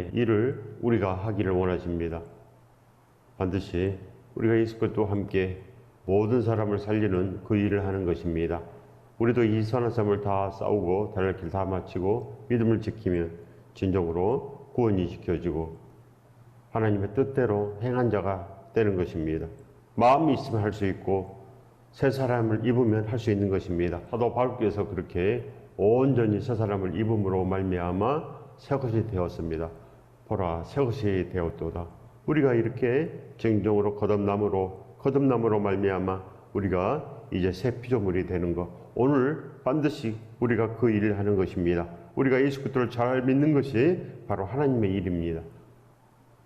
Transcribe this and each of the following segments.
하나님의 일을 우리가 하기를 원하십니다. 반드시 우리가 예수 그리스도와 함께 모든 사람을 살리는 그 일을 하는 것입니다. 우리도 이 선한 삶을 다 싸우고 달릴 길 다 마치고 믿음을 지키면 진정으로 구원이 지켜지고 하나님의 뜻대로 행한 자가 되는 것입니다. 마음이 있으면 할 수 있고 새 사람을 입으면 할 수 있는 것입니다. 사도 바울께서 그렇게 온전히 새 사람을 입음으로 말미암아 새 것이 되었습니다. 보라 새 것이 되었도다. 우리가 이렇게 정정으로 거듭남으로 말미암아 우리가 이제 새 피조물이 되는 것, 오늘 반드시 우리가 그 일을 하는 것입니다. 우리가 예수 그리스도를 잘 믿는 것이 바로 하나님의 일입니다.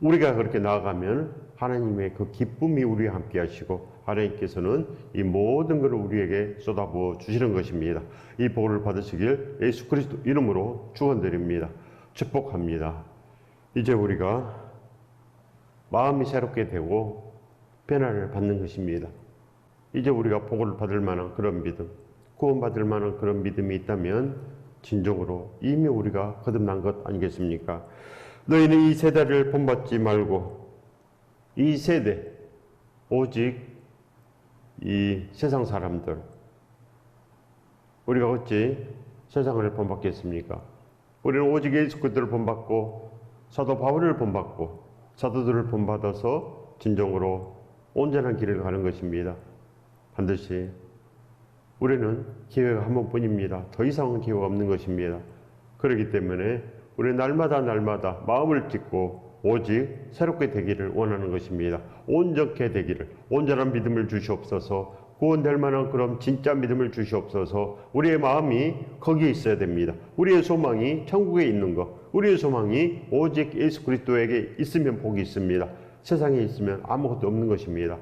우리가 그렇게 나아가면 하나님의 그 기쁨이 우리와 함께 하시고 하나님께서는 이 모든 것을 우리에게 쏟아부어 주시는 것입니다. 이 복을 받으시길 예수 그리스도 이름으로 축원드립니다. 축복합니다. 이제 우리가 마음이 새롭게 되고 변화를 받는 것입니다. 이제 우리가 복을 받을 만한 그런 믿음, 구원받을 만한 그런 믿음이 있다면 진정으로 이미 우리가 거듭난 것 아니겠습니까? 너희는 이 세대를 본받지 말고 이 세대 오직 이 세상 사람들 우리가 어찌 세상을 본받겠습니까? 우리는 오직 예수 그리스도를 본받고 사도 바울을 본받고 사도들을 본받아서 진정으로 온전한 길을 가는 것입니다. 반드시 우리는 기회가 한 번뿐입니다. 더 이상은 기회가 없는 것입니다. 그렇기 때문에 우리는 날마다 마음을 찢고 오직 새롭게 되기를 원하는 것입니다. 온전케 되기를, 온전한 믿음을 주시옵소서. 구원될 만한 그런 진짜 믿음을 주시옵소서. 우리의 마음이 거기에 있어야 됩니다. 우리의 소망이 천국에 있는 것, 우리의 소망이 오직 예수 그리스도에게 있으면 복이 있습니다. 세상에 있으면 아무것도 없는 것입니다.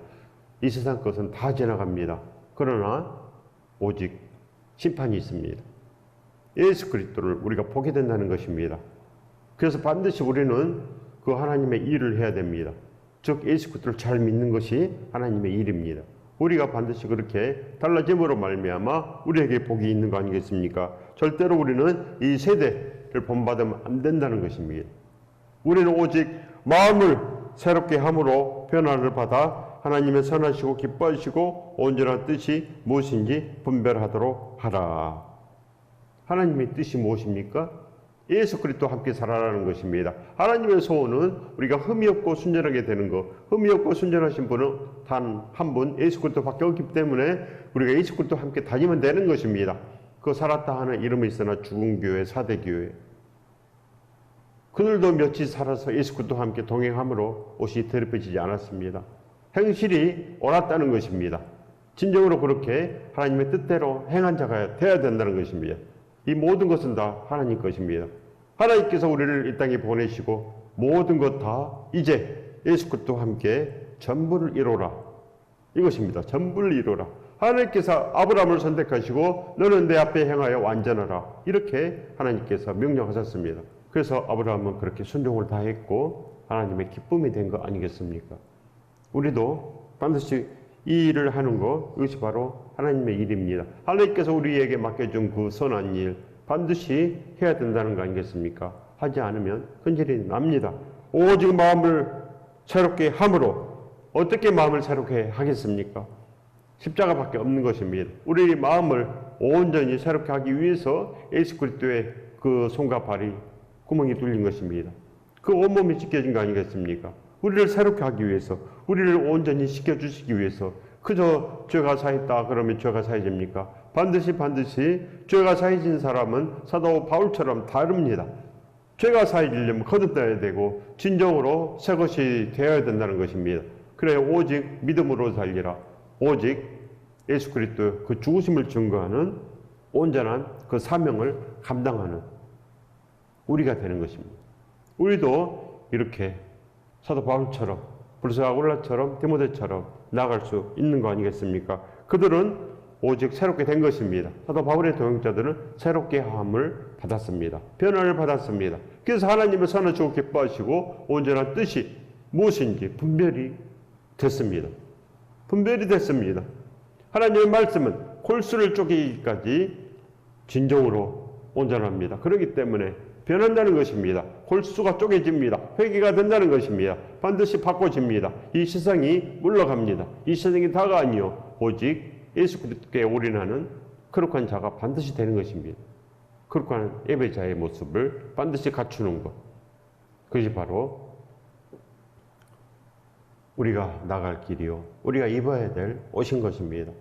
이 세상 것은 다 지나갑니다. 그러나 오직 심판이 있습니다. 예수 그리스도를 우리가 보게 된다는 것입니다. 그래서 반드시 우리는 그 하나님의 일을 해야 됩니다. 즉 예수 그리스도를 잘 믿는 것이 하나님의 일입니다. 우리가 반드시 그렇게 달라짐으로 말미암아 우리에게 복이 있는 거 아니겠습니까? 절대로 우리는 이 세대를 본받으면 안 된다는 것입니다. 우리는 오직 마음을 새롭게 함으로 변화를 받아 하나님의 선하시고 기뻐하시고 온전한 뜻이 무엇인지 분별하도록 하라. 하나님의 뜻이 무엇입니까? 예수 그리스도와 함께 살아라는 것입니다. 하나님의 소원은 우리가 흠이 없고 순전하게 되는 것. 흠이 없고 순전하신 분은 단 한 분 예수 그리스도밖에 없기 때문에 우리가 예수 그리스도와 함께 다니면 되는 것입니다. 그 살았다 하는 이름이 있으나 죽은 교회, 사대 교회. 그들도 며칠 살아서 예수 그리스도와 함께 동행함으로 옷이 더럽혀지지 않았습니다. 행실이 옳았다는 것입니다. 진정으로 그렇게 하나님의 뜻대로 행한 자가 되어야 된다는 것입니다. 이 모든 것은 다 하나님 것입니다. 하나님께서 우리를 이 땅에 보내시고 모든 것 다 이제 예수 그리스도와 함께 전부를 이루라. 이것입니다. 전부를 이루라. 하나님께서 아브라함을 선택하시고 너는 내 앞에 행하여 완전하라. 이렇게 하나님께서 명령하셨습니다. 그래서 아브라함은 그렇게 순종을 다했고 하나님의 기쁨이 된 거 아니겠습니까? 우리도 반드시 이 일을 하는 것, 이것이 바로 하나님의 일입니다. 하나님께서 우리에게 맡겨준 그 선한 일 반드시 해야 된다는 거 아니겠습니까? 하지 않으면 큰일이 납니다. 오직 마음을 새롭게 함으로 어떻게 마음을 새롭게 하겠습니까? 십자가밖에 없는 것입니다. 우리의 마음을 온전히 새롭게 하기 위해서 예수 그리스도의 그 손과 발이 구멍이 뚫린 것입니다. 그 온몸이 찢겨진 거 아니겠습니까? 우리를 새롭게 하기 위해서, 우리를 온전히 씻겨주시기 위해서 그저 죄가 사했다 그러면 죄가 사해집니까? 반드시 죄가 사해진 사람은 사도 바울처럼 다릅니다. 죄가 사해지려면 거듭나야 되고 진정으로 새 것이 되어야 된다는 것입니다. 그래 오직 믿음으로 살리라. 오직 예수 그리스도 그 죽으심을 증거하는 온전한 그 사명을 감당하는 우리가 되는 것입니다. 우리도 이렇게 사도 바울처럼 불사 아굴라처럼 디모데처럼 나아갈 수 있는 거 아니겠습니까? 그들은 오직 새롭게 된 것입니다. 사도 바울의 동역자들은 새롭게 함을 받았습니다. 변화를 받았습니다. 그래서 하나님의 선하시고 기뻐하시고 온전한 뜻이 무엇인지 분별이 됐습니다. 분별이 됐습니다. 하나님의 말씀은 골수를 쪼개기까지 진정으로 온전합니다. 그렇기 때문에 변한다는 것입니다. 골수가 쪼개집니다. 회개가 된다는 것입니다. 반드시 바꿔집니다. 이 세상이 물러갑니다. 이 세상이 다가 아니요 오직 예수 그리스도께 올인하는 거룩한 자가 반드시 되는 것입니다. 거룩한 예배자의 모습을 반드시 갖추는 것. 그것이 바로 우리가 나갈 길이요 우리가 입어야 될 옷인 것입니다.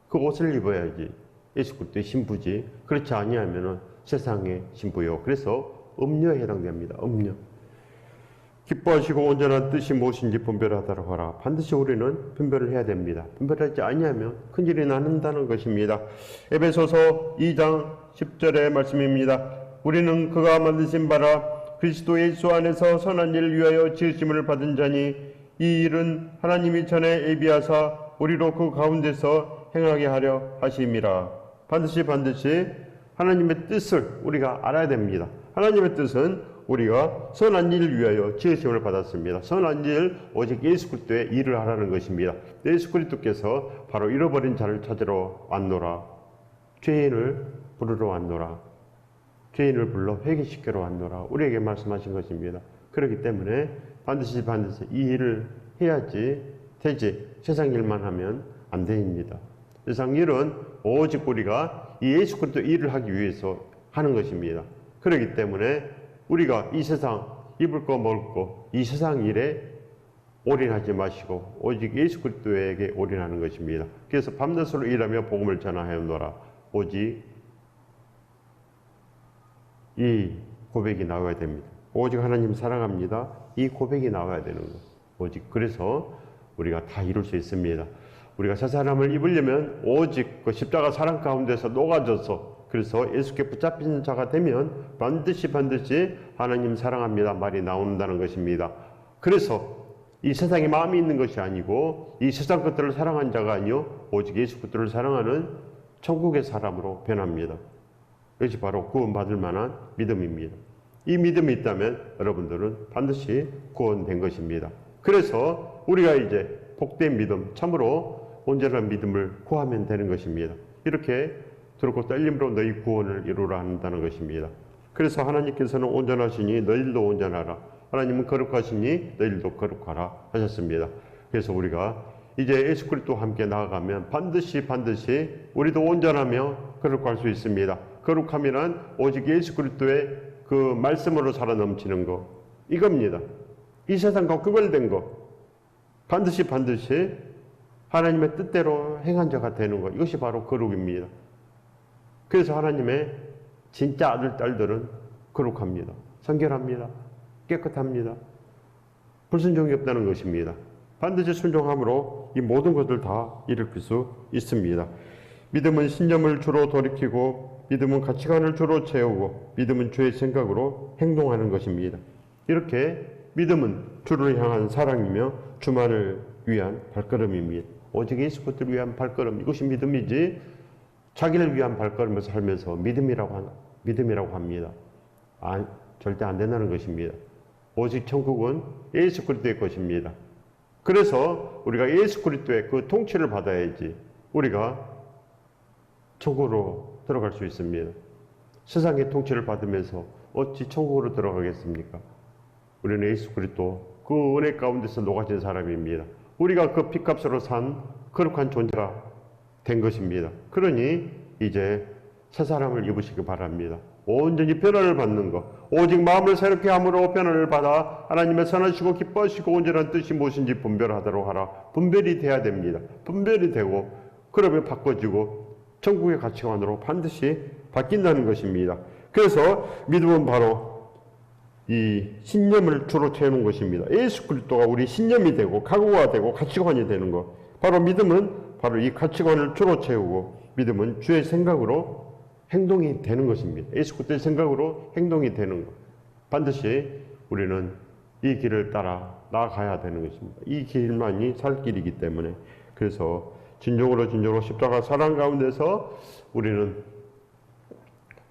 그 옷을 입어야지 예수 그리스도의 신부지, 그렇지 아니하면 세상의 신부요. 그래서 음료에 해당됩니다. 음료. 기뻐하시고 온전한 뜻이 무엇인지 분별하도록 하라. 반드시 우리는 분별을 해야 됩니다. 분별하지 아니하면 큰일이 나는다는 것입니다. 에베소서 2장 10절의 말씀입니다. 우리는 그가 만드신 바라 그리스도 예수 안에서 선한 일을 위하여 지으심을 받은 자니 이 일은 하나님이 전에 예비하사 우리로 그 가운데서 행하게 하려 하심이라. 반드시 하나님의 뜻을 우리가 알아야 됩니다. 하나님의 뜻은 우리가 선한 일을 위하여 지으심을 받았습니다. 선한 일, 오직 예수 그리스도의 일을 하라는 것입니다. 예수 그리스도께서 바로 잃어버린 자를 찾으러 왔노라. 죄인을 부르러 왔노라. 죄인을 불러 회개시키러 왔노라. 우리에게 말씀하신 것입니다. 그렇기 때문에 반드시 이 일을 해야지 되지. 세상 일만 하면 안 됩니다. 세상 일은 오직 우리가 이 예수 그리스도 일을 하기 위해서 하는 것입니다. 그렇기 때문에 우리가 이 세상 입을 거 먹을 거 이 세상 일에 올인하지 마시고 오직 예수 그리스도에게 올인하는 것입니다. 그래서 밤낮으로 일하며 복음을 전하여노라. 오직 이 고백이 나와야 됩니다. 오직 하나님 사랑합니다. 이 고백이 나와야 되는 것. 오직 그래서 우리가 다 이룰 수 있습니다. 우리가 새 사람을 입으려면 오직 그 십자가 사랑 가운데서 녹아져서 그래서 예수께 붙잡힌 자가 되면 반드시 하나님 사랑합니다 말이 나온다는 것입니다. 그래서 이 세상에 마음이 있는 것이 아니고 이 세상 것들을 사랑한 자가 아니요 오직 예수 그리스도를 사랑하는 천국의 사람으로 변합니다. 이것이 바로 구원받을 만한 믿음입니다. 이 믿음이 있다면 여러분들은 반드시 구원된 것입니다. 그래서 우리가 이제 복된 믿음, 참으로 온전한 믿음을 구하면 되는 것입니다. 이렇게 들었고 떨림으로 너희 구원을 이루라 한다는 것입니다. 그래서 하나님께서는 온전하시니 너희들도 온전하라. 하나님은 거룩하시니 너희들도 거룩하라 하셨습니다. 그래서 우리가 이제 예수 그리스도와 함께 나아가면 반드시 우리도 온전하며 거룩할 수 있습니다. 거룩함이란 오직 예수 그리스도의 그 말씀으로 살아 넘치는 것, 이겁니다. 이 세상과 구별된 것, 반드시 하나님의 뜻대로 행한 자가 되는 것, 이것이 바로 거룩입니다. 그래서 하나님의 진짜 아들, 딸들은 거룩합니다. 성결합니다. 깨끗합니다. 불순종이 없다는 것입니다. 반드시 순종함으로 이 모든 것을 다 일으킬 수 있습니다. 믿음은 신념을 주로 돌이키고 믿음은 가치관을 주로 채우고 믿음은 주의 생각으로 행동하는 것입니다. 이렇게 믿음은 주를 향한 사랑이며 주만을 위한 발걸음입니다. 오직 예수 그리스도를 위한 발걸음, 이것이 믿음이지 자기를 위한 발걸음을 살면서 믿음이라고 합니다. 절대 안 된다는 것입니다. 오직 천국은 예수 그리스도의 것입니다. 그래서 우리가 예수 그리스도의 그 통치를 받아야지 우리가 천국으로 들어갈 수 있습니다. 세상의 통치를 받으면서 어찌 천국으로 들어가겠습니까? 우리는 예수 그리스도 그 은혜 가운데서 녹아진 사람입니다. 우리가 그 피값으로 산 거룩한 존재가 된 것입니다. 그러니 이제 새 사람을 입으시기 바랍니다. 온전히 변화를 받는 것, 오직 마음을 새롭게 함으로 변화를 받아 하나님의 선하시고 기뻐하시고 온전한 뜻이 무엇인지 분별하도록 하라. 분별이 돼야 됩니다. 분별이 되고 그러면 바꿔지고 천국의 가치관으로 반드시 바뀐다는 것입니다. 그래서 믿음은 바로 이 신념을 주로 채우는 것입니다. 예수 그리스도가 우리 신념이 되고 각오가 되고 가치관이 되는 것. 바로 믿음은 바로 이 가치관을 주로 채우고 믿음은 주의 생각으로 행동이 되는 것입니다. 예수 그리스도의 생각으로 행동이 되는 것. 반드시 우리는 이 길을 따라 나아가야 되는 것입니다. 이 길만이 살 길이기 때문에 그래서 진정으로 십자가 사랑 가운데서 우리는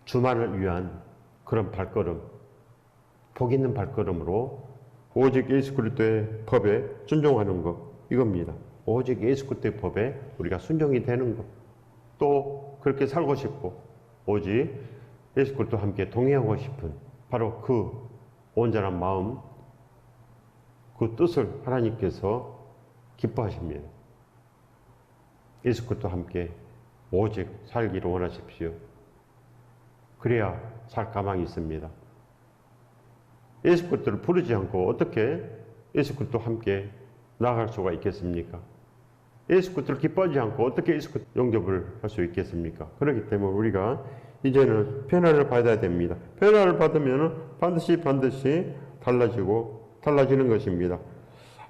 주만을 위한 그런 발걸음, 복 있는 발걸음으로 오직 예수 그리스도의 법에 순종하는 것, 이겁니다. 오직 예수 그리스도의 법에 우리가 순종이 되는 것, 또 그렇게 살고 싶고 오직 예수 그리스도와 함께 동행하고 싶은 바로 그 온전한 마음, 그 뜻을 하나님께서 기뻐하십니다. 예수 그리스도와 함께 오직 살기를 원하십시오. 그래야 살 가망이 있습니다. 예수 그리스도를 부르지 않고 어떻게 예수 그리스도와 함께 나아갈 수가 있겠습니까? 예수 그리스도를 기뻐하지 않고 어떻게 예수 그리스도 영접을 할 수 있겠습니까? 그렇기 때문에 우리가 이제는 변화를 받아야 됩니다. 변화를 받으면 반드시 달라지는 것입니다.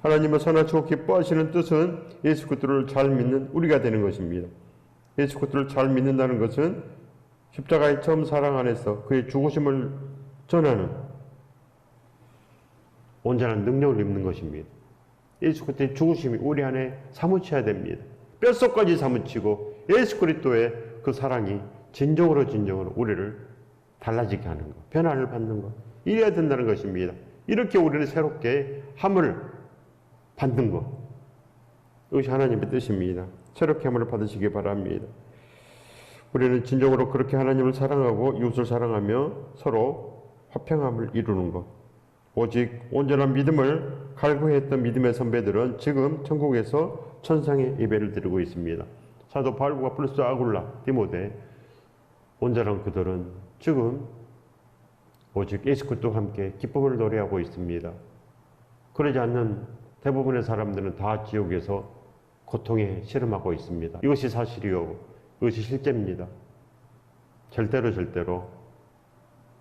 하나님의 선하시고 기뻐하시는 뜻은 예수 그리스도를 잘 믿는 우리가 되는 것입니다. 예수 그리스도를 잘 믿는다는 것은 십자가의 처음 사랑 안에서 그의 죽으심을 전하는 온전한 능력을 입는 것입니다. 예수 그리스도의 죽으심이 우리 안에 사무쳐야 됩니다. 뼛속까지 사무치고 예수 그리스도의 그 사랑이 진정으로 우리를 달라지게 하는 것, 변화를 받는 것, 이래야 된다는 것입니다. 이렇게 우리는 새롭게 함을 받는 것, 이것이 하나님의 뜻입니다. 새롭게 함을 받으시기 바랍니다. 우리는 진정으로 그렇게 하나님을 사랑하고 이웃을 사랑하며 서로 화평함을 이루는 것, 오직 온전한 믿음을 갈구했던 믿음의 선배들은 지금 천국에서 천상의 예배를 드리고 있습니다. 사도 바울과 브루스, 아굴라, 디모데, 온전한 그들은 지금 오직 예수 그리스도와 함께 기쁨을 노래하고 있습니다. 그러지 않는 대부분의 사람들은 다 지옥에서 고통에 실험하고 있습니다. 이것이 사실이요, 이것이 실제입니다. 절대로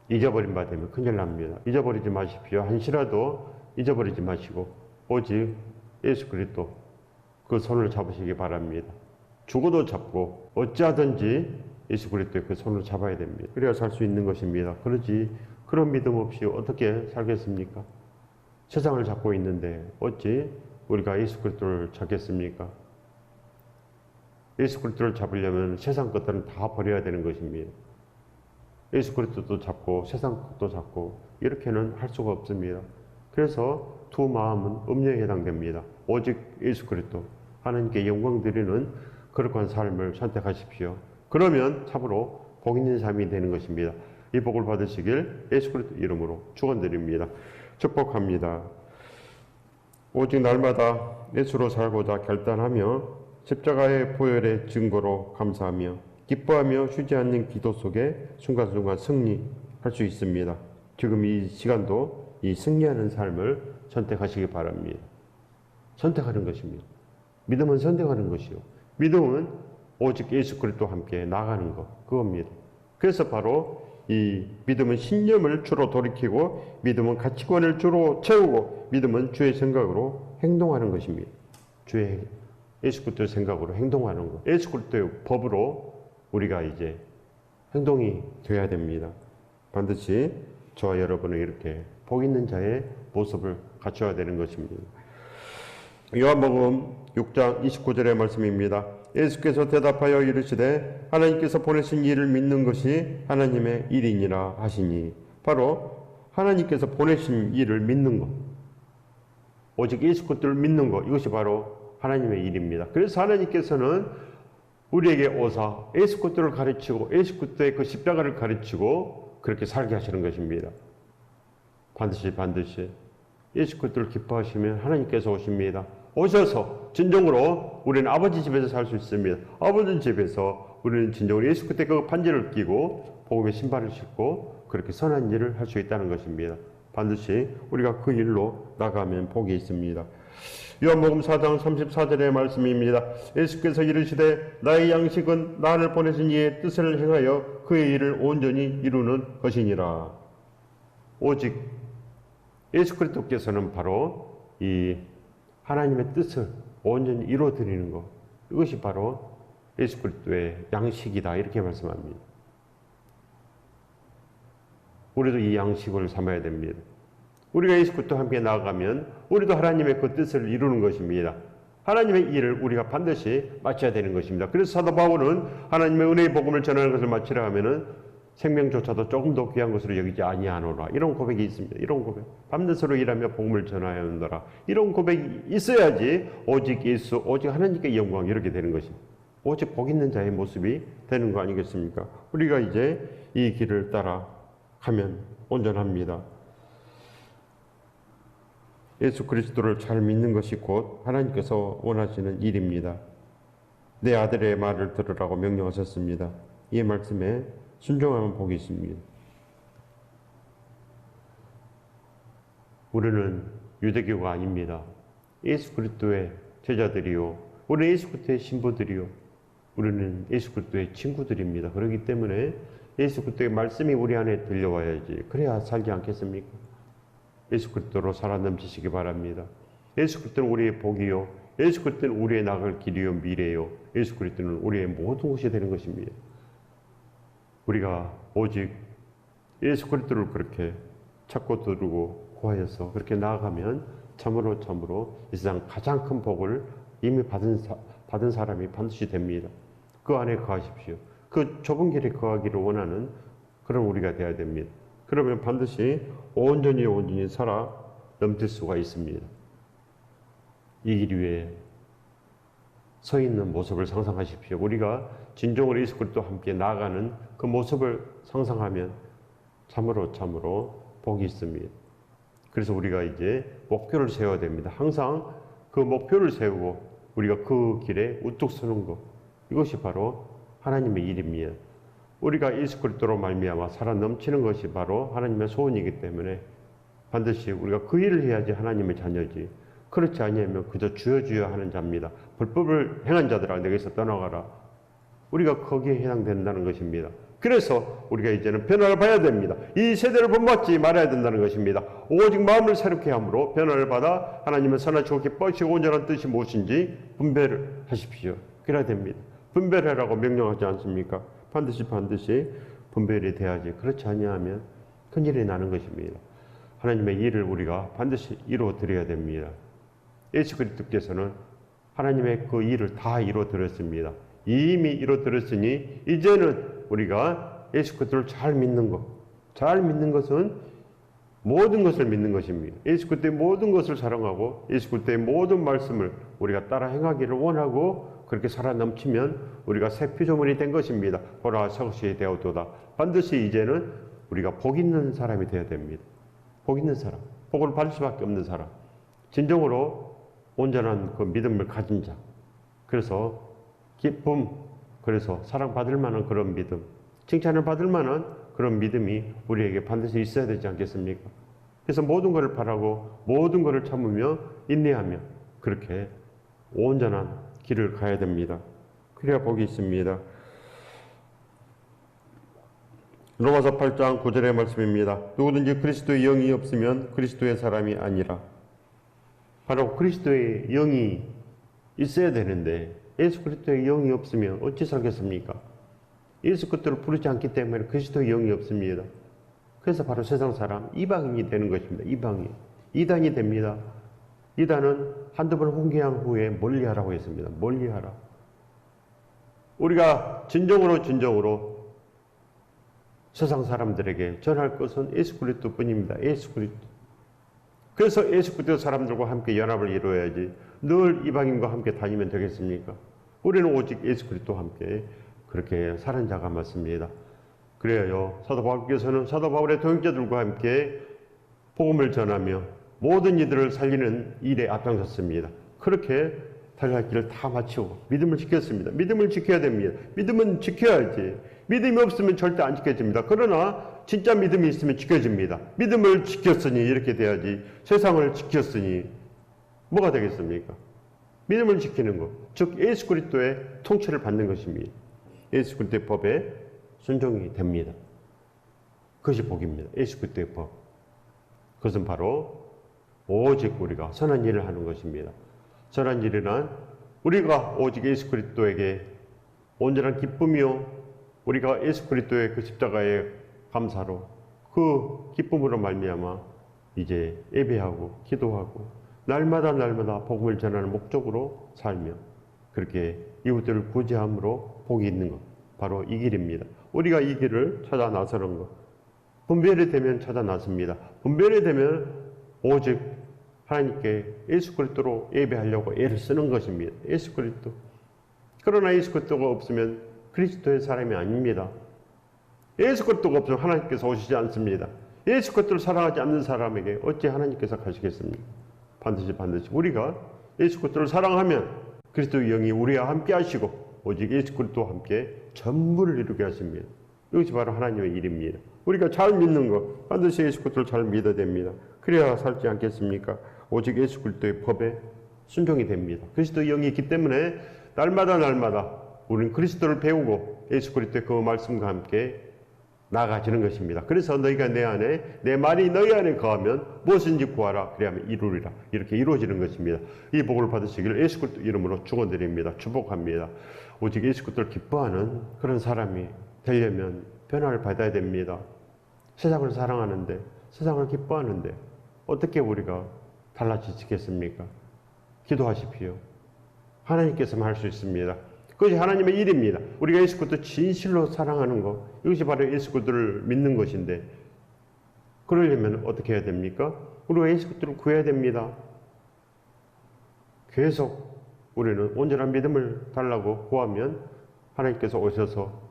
잊어버린 바 되면 큰일 납니다. 잊어버리지 마십시오. 한시라도 잊어버리지 마시고 오직 예수 그리스도 그 손을 잡으시기 바랍니다. 죽어도 잡고 어찌하든지 예수 그리스도의 그 손을 잡아야 됩니다. 그래야 살 수 있는 것입니다. 그러지 그런 믿음 없이 어떻게 살겠습니까? 세상을 잡고 있는데 어찌 우리가 예수 그리스도를 잡겠습니까? 예수 그리스도를 잡으려면 세상 것들은 다 버려야 되는 것입니다. 예수 그리스도도 잡고 세상 것도 잡고 이렇게는 할 수가 없습니다. 그래서 두 마음은 음녀에 해당됩니다. 오직 예수 그리스도, 하나님께 영광 드리는 거룩한 삶을 선택하십시오. 그러면 참으로 복 있는 삶이 되는 것입니다. 이 복을 받으시길 예수 그리스도 이름으로 축원드립니다. 축복합니다. 오직 날마다 예수로 살고자 결단하며 십자가의 보혈의 증거로 감사하며 기뻐하며 쉬지 않는 기도 속에 순간순간 승리할 수 있습니다. 지금 이 시간도 이 승리하는 삶을 선택하시기 바랍니다. 선택하는 것입니다. 믿음은 선택하는 것이요. 믿음은 오직 예수 그리스도와 함께 나가는 것, 그겁니다. 그래서 바로 이 믿음은 신념을 주로 돌이키고 믿음은 가치관을 주로 채우고 믿음은 주의 생각으로 행동하는 것입니다. 주의 예수 그리스도의 생각으로 행동하는 것. 예수 그리스도의 법으로 우리가 이제 행동이 되어야 됩니다. 반드시 저와 여러분은 이렇게 복 있는 자의 모습을 갖춰야 되는 것입니다. 요한복음 6장 29절의 말씀입니다. 예수께서 대답하여 이르시되 하나님께서 보내신 일을 믿는 것이 하나님의 일이니라 하시니, 바로 하나님께서 보내신 일을 믿는 것, 오직 예수 그리스도를 믿는 것, 이것이 바로 하나님의 일입니다. 그래서 하나님께서는 우리에게 오사 예수 그리스도를 가르치고 예수 그리스도의 그 십자가를 가르치고 그렇게 살게 하시는 것입니다. 반드시 예수 그리스도를 기뻐하시면 하나님께서 오십니다. 오셔서 진정으로 우리는 아버지 집에서 살 수 있습니다. 아버지 집에서 우리는 진정으로 예수 그리스도의 그 반지를 끼고 복음의 신발을 신고 그렇게 선한 일을 할 수 있다는 것입니다. 반드시 우리가 그 일로 나가면 복이 있습니다. 요한복음 4장 34절의 말씀입니다. 예수께서 이르시되 나의 양식은 나를 보내신 이의 뜻을 행하여 그의 일을 온전히 이루는 것이니라. 오직 예수 그리스도께서는 바로 이 하나님의 뜻을 온전히 이루어드리는 것, 이것이 바로 예수 그리스도의 양식이다, 이렇게 말씀합니다. 우리도 이 양식을 삼아야 됩니다. 우리가 예수 그리스도와 함께 나아가면 우리도 하나님의 그 뜻을 이루는 것입니다. 하나님의 일을 우리가 반드시 마쳐야 되는 것입니다. 그래서 사도 바울은 하나님의 은혜의 복음을 전하는 것을 마치려 하면은 생명조차도 조금 더 귀한 것으로 여기지 아니하노라, 이런 고백이 있습니다. 이런 고백, 밤낮으로 일하며 복음을 전하여 한다라, 이런 고백이 있어야지 오직 예수, 오직 하나님께 영광, 이렇게 되는 것입니다. 오직 복 있는 자의 모습이 되는 거 아니겠습니까? 우리가 이제 이 길을 따라 하면 온전합니다. 예수 그리스도를 잘 믿는 것이 곧 하나님께서 원하시는 일입니다. 내 아들의 말을 들으라고 명령하셨습니다. 이 말씀에 순종하면 복이 있습니다. 우리는 유대교가 아닙니다. 예수 그리스도의 제자들이요, 우리는 예수 그리스도의 신부들이요, 우리는 예수 그리스도의 친구들입니다. 그렇기 때문에 예수 그리스도의 말씀이 우리 안에 들려와야지, 그래야 살지 않겠습니까? 예수 그리스도로 살아 넘치시기 바랍니다. 예수 그리스도는 우리의 복이요, 예수 그리스도는 우리의 나갈 길이요 미래요, 예수 그리스도는 우리의 모든 것이 되는 것입니다. 우리가 오직 예수 그리스도를 그렇게 찾고 들고 구하여서 그렇게 나아가면 참으로 이 세상 가장 큰 복을 이미 받은 사람이 반드시 됩니다. 그 안에 거하십시오. 그 좁은 길에 거하기를 원하는 그런 우리가 되어야 됩니다. 그러면 반드시 온전히 살아 넘칠 수가 있습니다. 이 길 위에 서 있는 모습을 상상하십시오. 우리가 진정으로 예수 그리스도와 함께 나아가는 그 모습을 상상하면 참으로 복이 있습니다. 그래서 우리가 이제 목표를 세워야 됩니다. 항상 그 목표를 세우고 우리가 그 길에 우뚝 서는 것, 이것이 바로 하나님의 일입니다. 우리가 예수 그리스도로 말미암아 살아 넘치는 것이 바로 하나님의 소원이기 때문에 반드시 우리가 그 일을 해야지 하나님의 자녀지, 그렇지 아니하면 그저 주여 하는 자입니다. 불법을 행한 자들아 내게서 떠나가라. 우리가 거기에 해당된다는 것입니다. 그래서 우리가 이제는 변화를 봐야 됩니다. 이 세대를 본받지 말아야 된다는 것입니다. 오직 마음을 새롭게 함으로 변화를 받아 하나님의 선하시고 기뻐하시고 온전한 뜻이 무엇인지 분별을 하십시오. 그래야 됩니다. 분별하라고 명령하지 않습니까? 반드시 분별이 돼야지. 그렇지 아니하면 큰일이 나는 것입니다. 하나님의 일을 우리가 반드시 이루어 드려야 됩니다. 예수 그리스도께서는 하나님의 그 일을 다 이루어 드렸습니다. 이미 이루어 드렸으니 이제는 우리가 예수 그리스도를 잘 믿는 것은 모든 것을 믿는 것입니다. 예수 그리스도의 모든 것을 사랑하고 예수 그리스도의 모든 말씀을 우리가 따라 행하기를 원하고 그렇게 살아 넘치면 우리가 새 피조물이 된 것입니다. 보라 새 것이 되었도다. 반드시 이제는 우리가 복 있는 사람이 되어야 됩니다. 복 있는 사람, 복을 받을 수밖에 없는 사람, 진정으로 온전한 그 믿음을 가진 자, 그래서 기쁨, 그래서 사랑받을 만한 그런 믿음, 칭찬을 받을 만한 그런 믿음이 우리에게 반드시 있어야 되지 않겠습니까? 그래서 모든 것을 바라고 모든 것을 참으며 인내하며 그렇게 온전한 길을 가야 됩니다. 그래야 복이 있습니다. 로마서 8장 9절의 말씀입니다. 누구든지 그리스도의 영이 없으면 그리스도의 사람이 아니라. 바로 그리스도의 영이 있어야 되는데 예수 그리스도의 영이 없으면 어찌 살겠습니까? 예수 그리스도를 부르지 않기 때문에 그리스도의 영이 없습니다. 그래서 바로 세상 사람 이방인이 되는 것입니다. 이단이 됩니다. 이단은 한두 번 훈계한 후에 멀리하라고 했습니다. 멀리하라. 우리가 진정으로 세상 사람들에게 전할 것은 예수 그리스도뿐입니다. 예수 그리스도. 그래서 예수 그리스도 사람들과 함께 연합을 이루어야지 늘 이방인과 함께 다니면 되겠습니까? 우리는 오직 예수 그리스도와 함께 그렇게 사는 자가 맞습니다. 그래요. 사도 바울께서는 사도 바울의 동역자들과 함께 복음을 전하며 모든 이들을 살리는 일에 앞장섰습니다. 그렇게 달려갈 길을 다 마치고 믿음을 지켰습니다. 믿음을 지켜야 됩니다. 믿음은 지켜야지. 믿음이 없으면 절대 안 지켜집니다. 그러나 진짜 믿음이 있으면 지켜집니다. 믿음을 지켰으니 이렇게 돼야지. 세상을 지켰으니 뭐가 되겠습니까? 믿음을 지키는 것, 즉 예수 그리스도의 통치를 받는 것입니다. 예수 그리스도의 법에 순종이 됩니다. 그것이 복입니다. 예수 그리스도의 법. 그것은 바로 오직 우리가 선한 일을 하는 것입니다. 선한 일이란 우리가 오직 예수 그리스도에게 온전한 기쁨이요, 우리가 예수 그리스도의 그 십자가의 감사로 그 기쁨으로 말미암아 이제 예배하고 기도하고 날마다 복음을 전하는 목적으로 살며 그렇게 이웃들을 구제함으로 복이 있는 것, 바로 이 길입니다. 우리가 이 길을 찾아 나서는 것, 분별이 되면 찾아 나섭니다. 분별이 되면 오직 하나님께 예수 그리스도로 예배하려고 애를 쓰는 것입니다. 예수 그리스도. 그러나 예수 그리스도가 없으면 그리스도의 사람이 아닙니다. 예수 그리스도가 없으면 하나님께서 오시지 않습니다. 예수 그리스도를 사랑하지 않는 사람에게 어찌 하나님께서 가시겠습니까? 반드시 우리가 예수 그리스도를 사랑하면 그리스도의 영이 우리와 함께 하시고 오직 예수 그리스도와 함께 전부를 이루게 하십니다. 이것이 바로 하나님의 일입니다. 우리가 잘 믿는 것, 반드시 예수 그리스도를 잘 믿어야 됩니다. 그래야 살지 않겠습니까? 오직 예수 그리스도의 법에 순종이 됩니다. 그리스도의 영이 있기 때문에 날마다 우리는 그리스도를 배우고 예수 그리스도의 그 말씀과 함께 나아가지는 것입니다. 그래서 너희가 내 안에, 내 말이 너희 안에 거하면 무엇인지 구하라 그리하면 이루리라. 이렇게 이루어지는 것입니다. 이 복을 받으시기를 예수 그리스도 이름으로 축원드립니다. 축복합니다. 오직 예수 그리스도를 기뻐하는 그런 사람이 되려면 변화를 받아야 됩니다. 세상을 사랑하는데, 세상을 기뻐하는데 어떻게 우리가 달라지시겠습니까? 기도하십시오. 하나님께서만 할 수 있습니다. 그것이 하나님의 일입니다. 우리가 예수 그리스도를 진실로 사랑하는 것, 이것이 바로 예수 그리스도를 믿는 것인데, 그러려면 어떻게 해야 됩니까? 우리가 예수 그리스도를 구해야 됩니다. 계속 우리는 온전한 믿음을 달라고 구하면 하나님께서 오셔서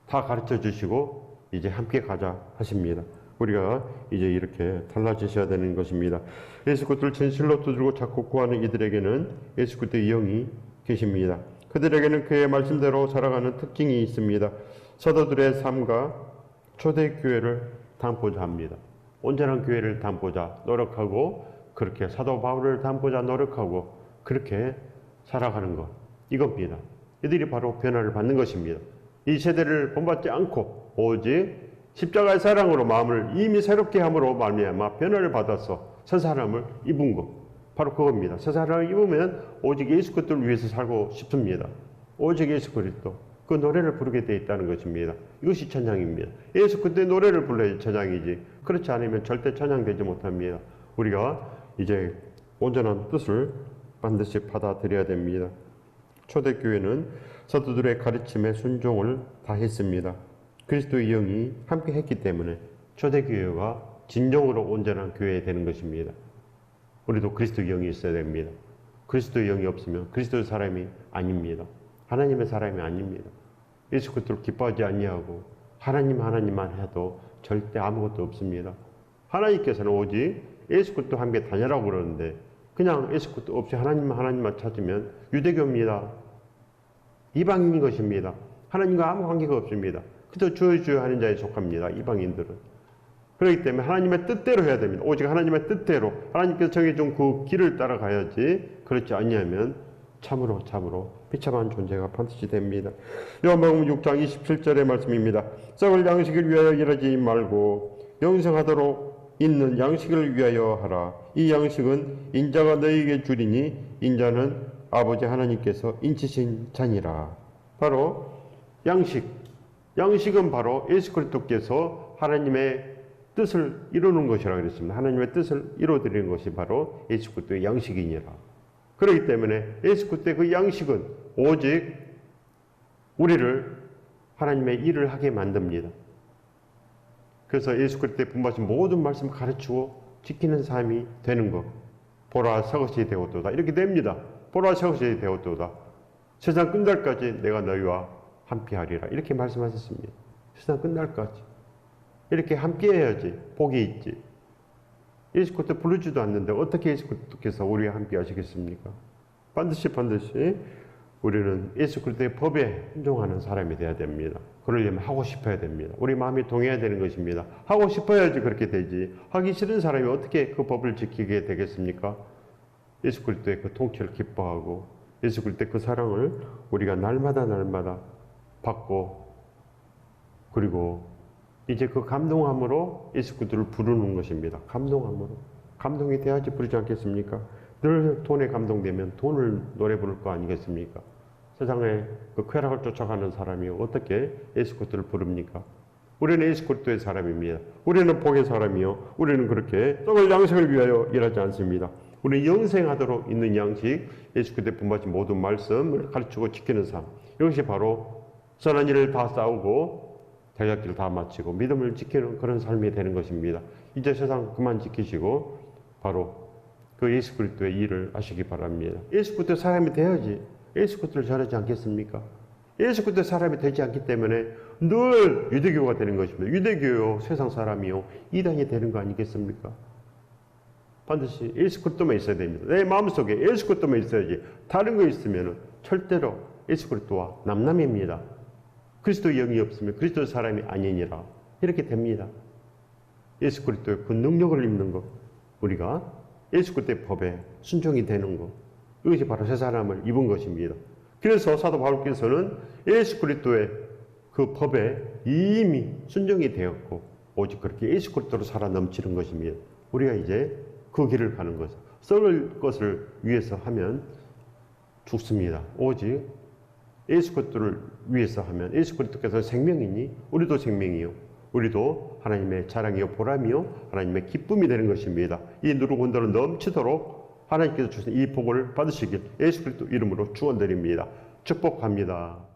다 가르쳐 주시고 이제 함께 가자 하십니다. 우리가 이제 이렇게 달라지셔야 되는 것입니다. 예수 그리스도를 진실로 두드리고 자꾸 구하는 이들에게는 예수 그리스도의 영이 계십니다. 그들에게는 그의 말씀대로 살아가는 특징이 있습니다. 사도들의 삶과 초대교회를 담보자 합니다. 온전한 교회를 담보자 노력하고, 그렇게 사도 바울을 담보자 노력하고 그렇게 살아가는 것, 이겁니다. 이들이 바로 변화를 받는 것입니다. 이 세대를 본받지 않고 오직 십자가의 사랑으로 마음을 이미 새롭게 함으로 말미암아 변화를 받아서 새 사람을 입은 것, 바로 그겁니다. 새 사람을 입으면 오직 예수 그리스도를 위해서 살고 싶습니다. 오직 예수 그리스도, 그 노래를 부르게 되어 있다는 것입니다. 이것이 찬양입니다. 예수 그리스도의 노래를 불러야 찬양이지, 그렇지 않으면 절대 찬양되지 못합니다. 우리가 이제 온전한 뜻을 반드시 받아들여야 됩니다. 초대교회는 사도들의 가르침에 순종을 다했습니다. 그리스도의 영이 함께 했기 때문에 초대교회가 진정으로 온전한 교회가 되는 것입니다. 우리도 그리스도의 영이 있어야 됩니다. 그리스도의 영이 없으면 그리스도의 사람이 아닙니다. 하나님의 사람이 아닙니다. 예수 그리스도를 기뻐하지 아니하고 하나님만 해도 절대 아무것도 없습니다. 하나님께서는 오직 예수 그리스도 함께 다니라고 그러는데, 그냥 예수 그리스도 없이 하나님만 찾으면 유대교입니다. 이방인인 것입니다. 하나님과 아무 관계가 없습니다. 그저 주여 하는 자에 속합니다. 이방인들은. 그렇기 때문에 하나님의 뜻대로 해야 됩니다. 오직 하나님의 뜻대로 하나님께서 정해준 그 길을 따라가야지, 그렇지 않냐면 참으로 비참한 존재가 반드시 됩니다. 요한복음 6장 27절의 말씀입니다. 썩을 양식을 위하여 일하지 말고 영생하도록 있는 양식을 위하여 하라. 이 양식은 인자가 너희에게 주리니 인자는 아버지 하나님께서 인치신 잔이라. 바로 양식은 바로 예수 그리스도께서 하나님의 뜻을 이루는 것이라 그랬습니다. 하나님의 뜻을 이루어드리는 것이 바로 예수 그리스도의 양식이니라. 그렇기 때문에 예수 그리스도의 그 양식은 오직 우리를 하나님의 일을 하게 만듭니다. 그래서 예수 그리스도의 분바신 모든 말씀 가르치고 지키는 삶이 되는 것. 보라 새것이 되었도다. 이렇게 됩니다. 보라 새것이 되었도다. 세상 끝날까지 내가 너희와 함께하리라. 이렇게 말씀하셨습니다. 세상 끝날까지. 이렇게 함께 해야지 복이 있지. 예수 그리스도 부르지도 않는데 어떻게 예수 그리스도께서 우리와 함께 하시겠습니까? 반드시 우리는 예수 그리스도의 법에 순종하는 사람이 되어야 됩니다. 그러려면 하고 싶어야 됩니다. 우리 마음이 동해야 되는 것입니다. 하고 싶어야지 그렇게 되지. 하기 싫은 사람이 어떻게 그 법을 지키게 되겠습니까? 예수 그리스도의 그 통치를 기뻐하고 예수 그리스도의 그 사랑을 우리가 날마다 받고, 그리고 이제 그 감동함으로 예수 그리스도를 부르는 것입니다. 감동이 돼야지 부르지 않겠습니까? 늘 돈에 감동되면 돈을 노래 부를 거 아니겠습니까? 세상에 그 쾌락을 쫓아가는 사람이 어떻게 예수 그리스도를 부릅니까? 우리는 예수 그리스도의 사람입니다. 우리는 복의 사람이요. 우리는 그렇게 썩을 양식을 위하여 일하지 않습니다. 우리는 영생하도록 있는 양식, 예수 그리스도의 분바신 모든 말씀을 가르치고 지키는 삶. 이것이 바로 선한 일을 다 싸우고 대작기를 다 마치고 믿음을 지키는 그런 삶이 되는 것입니다. 이제 세상 그만 지키시고 바로 그 예수 그리스도의 일을 하시기 바랍니다. 예수 그리스도의 사람이 돼야지 예수 그리스도를 잘하지 않겠습니까? 예수 그리스도 사람이 되지 않기 때문에 늘 유대교가 되는 것입니다. 유대교요, 세상 사람이요, 이단이 되는 거 아니겠습니까? 반드시 예수 그리스도만 있어야 됩니다. 내 마음속에 예수 그리스도만 있어야지. 다른 거 있으면 절대로 예수 그리스도와 남남입니다. 그리스도 영이 없으면 그리스도 사람이 아니니라. 이렇게 됩니다. 예수 그리스도의 그 능력을 입는 것, 우리가 예수 그리스도의 법에 순종이 되는 것, 이것이 바로 새 사람을 입은 것입니다. 그래서 사도 바울께서는 예수 그리스도의 그 법에 이미 순종이 되었고 오직 그렇게 예수 그리스도로 살아 넘치는 것입니다. 우리가 이제 그 길을 가는 것, 썩을 것을 위해서 하면 죽습니다. 오직 예수 그리스도를 위해서 하면 예수 그리스도께서 생명이니 우리도 생명이요, 우리도 하나님의 자랑이요 보람이요 하나님의 기쁨이 되는 것입니다. 이 누룩 온도는 넘치도록 하나님께서 주신 이 복을 받으시길 예수 그리스도 이름으로 축원드립니다. 축복합니다.